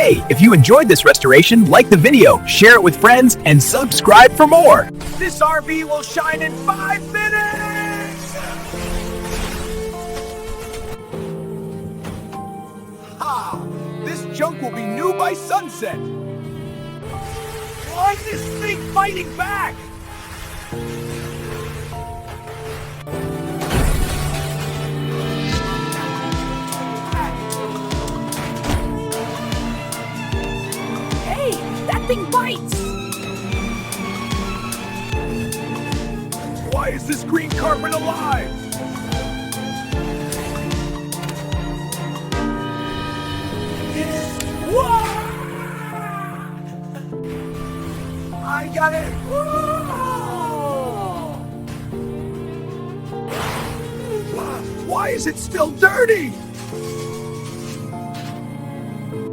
Hey, if you enjoyed this restoration, like the video, share it with friends, and subscribe for more. This RV will shine in 5 minutes! Ha! This junk will be new by sunset! Why is this thing fighting back? Hey, that thing bites! Why is this green carpet alive? Whoa! I got it! Whoa! Why is it still dirty?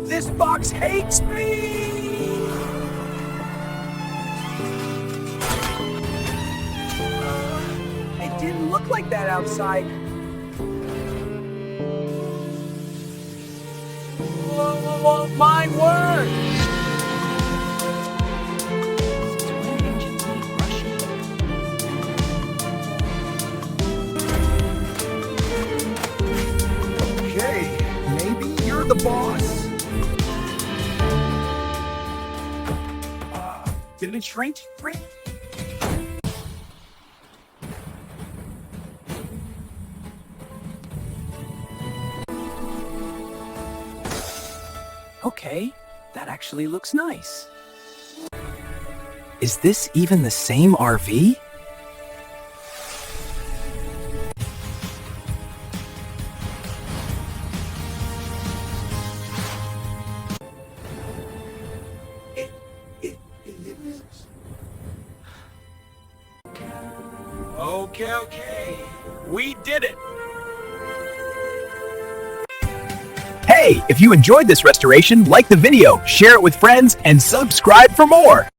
This box hates me! It didn't look like that outside. Won't mine work? Twin engines need brushing. Okay, maybe you're the boss. Did it shrink? Okay, that actually looks nice. Is this even the same RV? Okay. We did it. Hey, if you enjoyed this restoration, like the video, share it with friends, and subscribe for more.